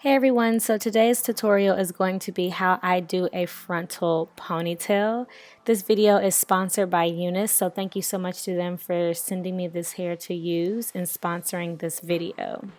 Hey everyone, so today's tutorial is going to be how I do a frontal ponytail. This video is sponsored by Unice, so thank you so much to them for sending me this hair to use and sponsoring this video.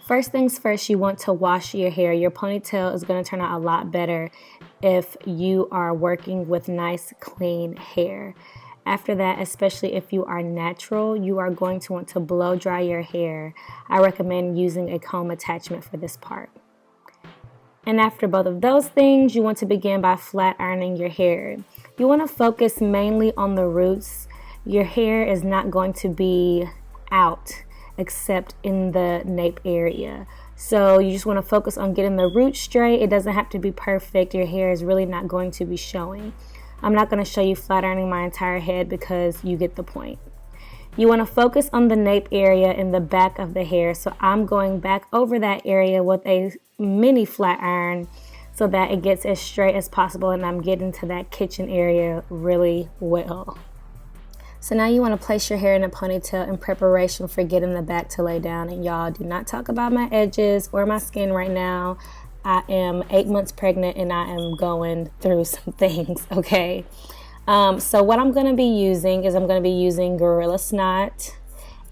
First things first, you want to wash your hair. Your ponytail is going to turn out a lot better if you are working with nice clean hair. After that, especially if you are natural, you are going to want to blow dry your hair. I recommend using a comb attachment for this part. And after both of those things, you want to begin by flat ironing your hair. You want to focus mainly on the roots. Your hair is not going to be out except in the nape area. So you just want to focus on getting the roots straight. It doesn't have to be perfect. Your hair is really not going to be showing. I'm not going to show you flat ironing my entire head because you get the point. You want to focus on the nape area in the back of the hair. So I'm going back over that area with a mini flat iron so that it gets as straight as possible and I'm getting to that kitchen area really well. So now you want to place your hair in a ponytail in preparation for getting the back to lay down. And y'all, do not talk about my edges or my skin right now. I am 8 months pregnant and I am going through some things, okay? So what I'm going to be using is I'm going to be using Gorilla Snot,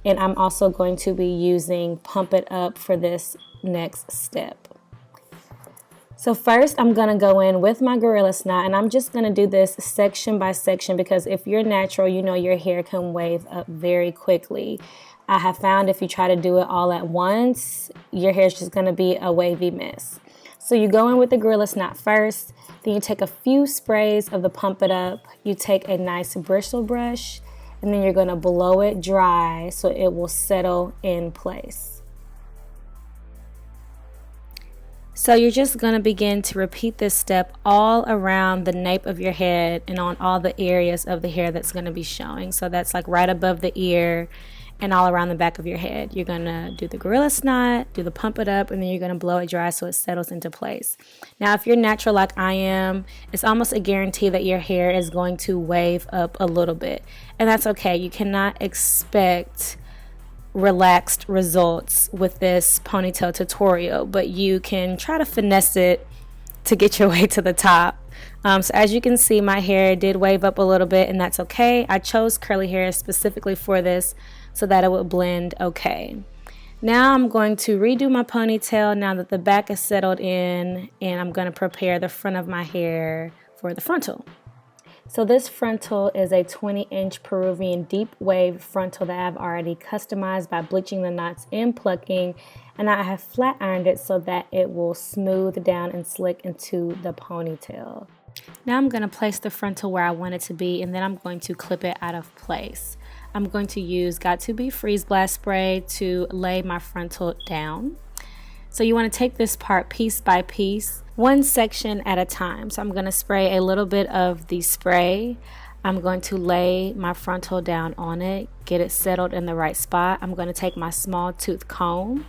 and I'm also going to be using Pump It Up for this next step. So first I'm going to go in with my Gorilla Snot, and I'm just going to do this section by section because if you're natural, you know your hair can wave up very quickly. I have found if you try to do it all at once, your hair is just going to be a wavy mess. So you go in with the Gorilla Snot first, then you take a few sprays of the Pump It Up, you take a nice bristle brush, and then you're going to blow it dry so it will settle in place. So you're just going to begin to repeat this step all around the nape of your head and on all the areas of the hair that's going to be showing. So that's like right above the ear and all around the back of your head. You're going to do the Gorilla Snot, do the Pump It Up, and then you're going to blow it dry so it settles into place. Now, if you're natural like I am, it's almost a guarantee that your hair is going to wave up a little bit. And that's okay. You cannot expect relaxed results with this ponytail tutorial, but you can try to finesse it to get your way to the top. So as you can see, my hair did wave up a little bit, and that's okay. I chose curly hair specifically for this so that it would blend okay. Now I'm going to redo my ponytail now that the back is settled in, and I'm going to prepare the front of my hair for the frontal. So this frontal is a 20-inch Peruvian deep wave frontal that I've already customized by bleaching the knots and plucking, and I have flat ironed it so that it will smooth down and slick into the ponytail. Now I'm going to place the frontal where I want it to be, and then I'm going to clip it out of place. I'm going to use Got2b Freeze Blast Spray to lay my frontal down. So you want to take this part piece by piece, one section at a time. So I'm going to spray a little bit of the spray. I'm going to lay my frontal down on it, get it settled in the right spot. I'm going to take my small tooth comb,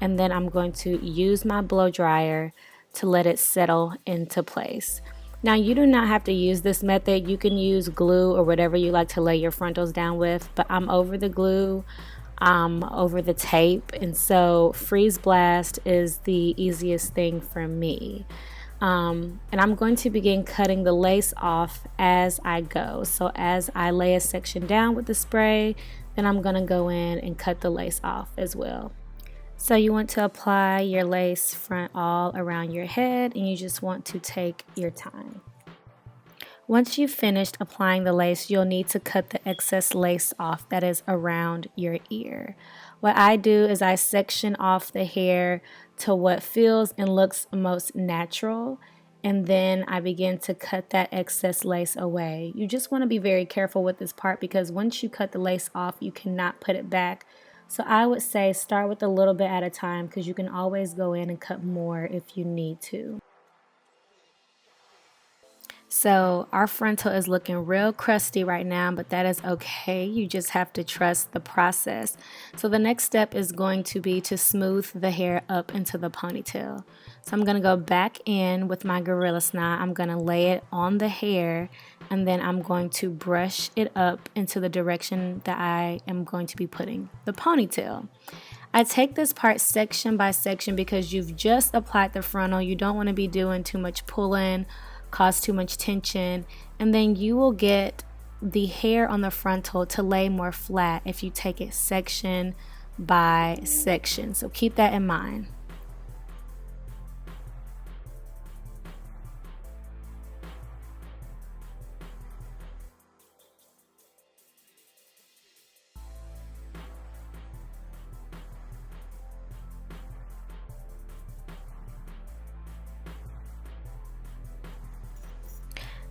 and then I'm going to use my blow dryer to let it settle into place. Now, you do not have to use this method. You can use glue or whatever you like to lay your frontals down with, but I'm over the glue, over the tape, and so Freeze Blast is the easiest thing for me. And I'm going to begin cutting the lace off as I go. So as I lay a section down with the spray, then I'm going to go in and cut the lace off as well. So you want to apply your lace front all around your head, and you just want to take your time. Once you've finished applying the lace, you'll need to cut the excess lace off that is around your ear. What I do is I section off the hair to what feels and looks most natural, and then I begin to cut that excess lace away. You just want to be very careful with this part because once you cut the lace off, you cannot put it back. So I would say start with a little bit at a time because you can always go in and cut more if you need to. So our frontal is looking real crusty right now, but that is okay. You just have to trust the process. So the next step is going to be to smooth the hair up into the ponytail. So I'm going to go back in with my Gorilla Snot. I'm going to lay it on the hair, and then I'm going to brush it up into the direction that I am going to be putting the ponytail. I take this part section by section because you've just applied the frontal. You don't want to be doing too much pulling, cause too much tension, and then you will get the hair on the frontal to lay more flat if you take it section by section. So keep that in mind.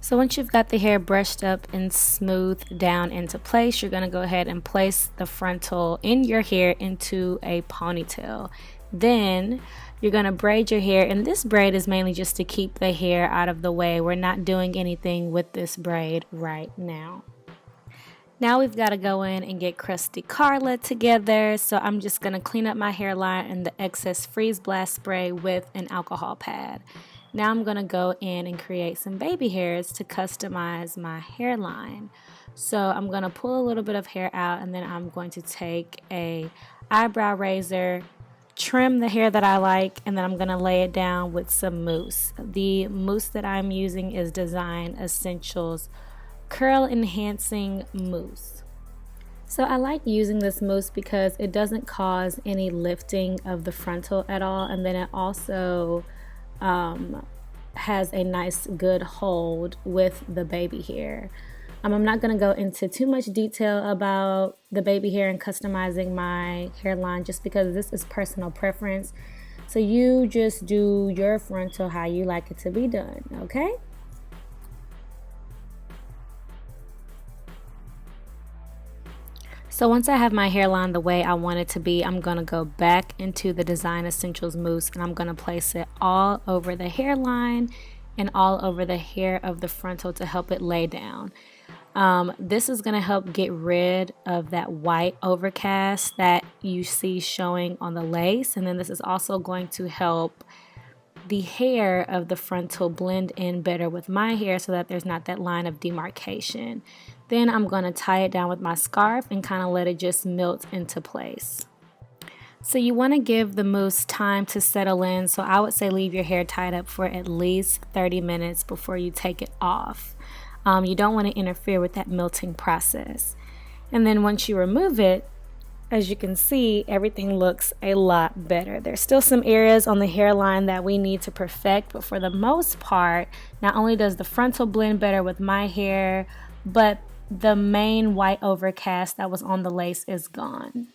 So once you've got the hair brushed up and smoothed down into place, you're going to go ahead and place the frontal in your hair into a ponytail. Then you're going to braid your hair, and this braid is mainly just to keep the hair out of the way. We're not doing anything with this braid right now. Now we've got to go in and get Crusty Carla together. So I'm just going to clean up my hairline and the excess freeze blast spray with an alcohol pad. Now I'm going to go in and create some baby hairs to customize my hairline. So I'm going to pull a little bit of hair out, and then I'm going to take a eyebrow razor, trim the hair that I like, and then I'm going to lay it down with some mousse. The mousse that I'm using is Design Essentials Curl Enhancing Mousse. So I like using this mousse because it doesn't cause any lifting of the frontal at all, and then it also has a nice good hold with the baby hair. I'm not going to go into too much detail about the baby hair and customizing my hairline just because this is personal preference. So you just do your frontal how you like it to be done, okay? So once I have my hairline the way I want it to be, I'm going to go back into the Design Essentials mousse, and I'm going to place it all over the hairline and all over the hair of the frontal to help it lay down. This is going to help get rid of that white overcast that you see showing on the lace, and then this is also going to help the hair of the frontal blend in better with my hair so that there's not that line of demarcation. Then I'm going to tie it down with my scarf and kind of let it just melt into place. So you want to give the mousse time to settle in, so I would say leave your hair tied up for at least 30 minutes before you take it off. You don't want to interfere with that melting process. And then once you remove it, as you can see, everything looks a lot better. There's still some areas on the hairline that we need to perfect, but for the most part, not only does the frontal blend better with my hair, but the main white overcast that was on the lace is gone.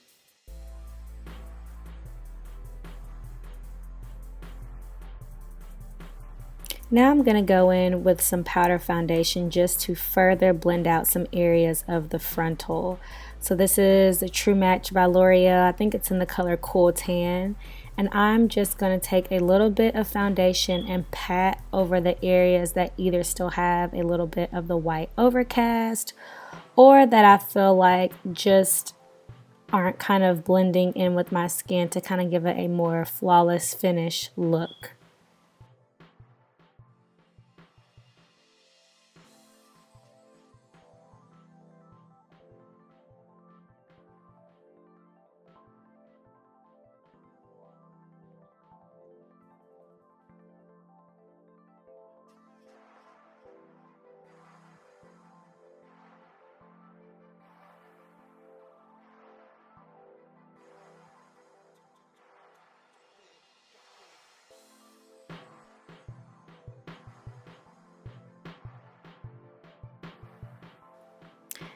Now I'm going to go in with some powder foundation just to further blend out some areas of the frontal. So this is the True Match by L'Oreal. I think it's in the color Cool Tan. And I'm just going to take a little bit of foundation and pat over the areas that either still have a little bit of the white overcast or that I feel like just aren't kind of blending in with my skin to kind of give it a more flawless finish look.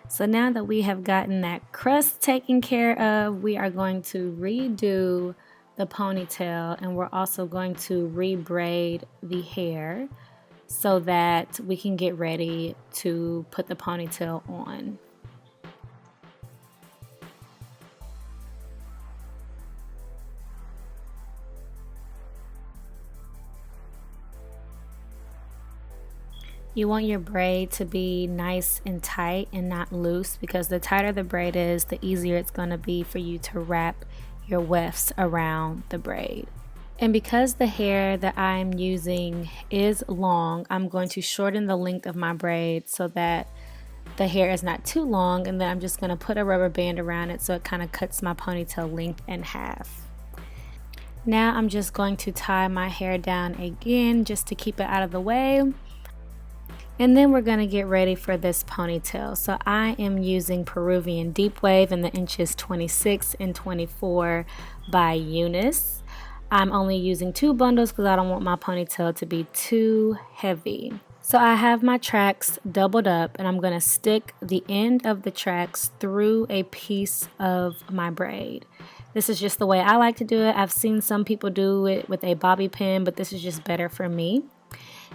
So now that we have gotten that crust taken care of, we are going to redo the ponytail, and we're also going to re-braid the hair so that we can get ready to put the ponytail on. You want your braid to be nice and tight and not loose, because the tighter the braid is, the easier it's going to be for you to wrap your wefts around the braid. And because the hair that I'm using is long, I'm going to shorten the length of my braid so that the hair is not too long, and then I'm just going to put a rubber band around it so it kind of cuts my ponytail length in half. Now I'm just going to tie my hair down again just to keep it out of the way. And then we're going to get ready for this ponytail. So I am using Peruvian Deep Wave in the inches 26 and 24 by Unice. I'm only using 2 bundles because I don't want my ponytail to be too heavy. So I have my tracks doubled up, and I'm going to stick the end of the tracks through a piece of my braid. This is just the way I like to do it. I've seen some people do it with a bobby pin, but this is just better for me.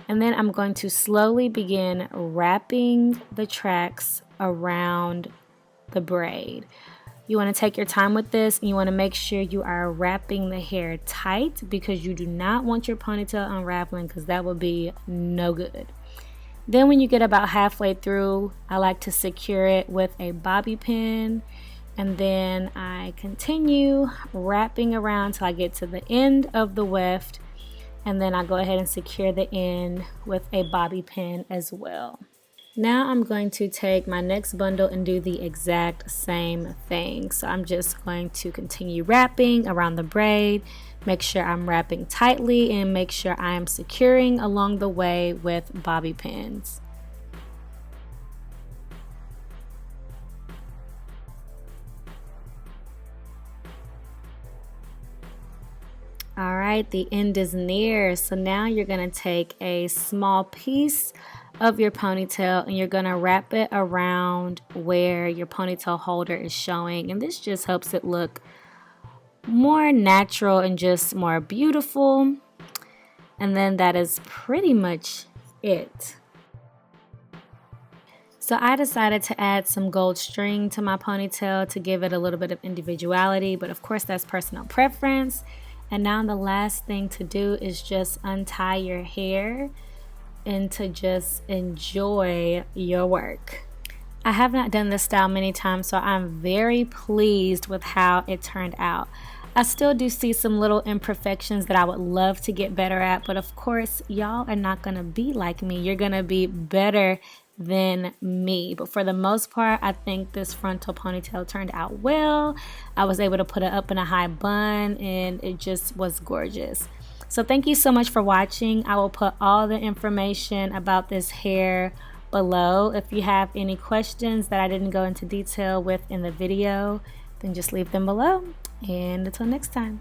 And then I'm going to slowly begin wrapping the tracks around the braid. You want to take your time with this, and you want to make sure you are wrapping the hair tight because you do not want your ponytail unraveling, because that would be no good. Then when you get about halfway through, I like to secure it with a bobby pin, and then I continue wrapping around till I get to the end of the weft, and then I go ahead and secure the end with a bobby pin as well. Now I'm going to take my next bundle and do the exact same thing. So I'm just going to continue wrapping around the braid, make sure I'm wrapping tightly, and make sure I am securing along the way with bobby pins. All right, the end is near. So now you're going to take a small piece of your ponytail and you're going to wrap it around where your ponytail holder is showing. And this just helps it look more natural and just more beautiful. And then that is pretty much it. So I decided to add some gold string to my ponytail to give it a little bit of individuality, but of course that's personal preference. And now the last thing to do is just untie your hair and to just enjoy your work. I have not done this style many times, so I'm very pleased with how it turned out. I still do see some little imperfections that I would love to get better at, but of course y'all are not gonna be like me. You're gonna be better than me. But for the most part, I think this frontal ponytail turned out well. I was able to put it up in a high bun and it just was gorgeous. So thank you so much for watching. I will put all the information about this hair below. If you have any questions that I didn't go into detail with in the video, then just leave them below. And until next time.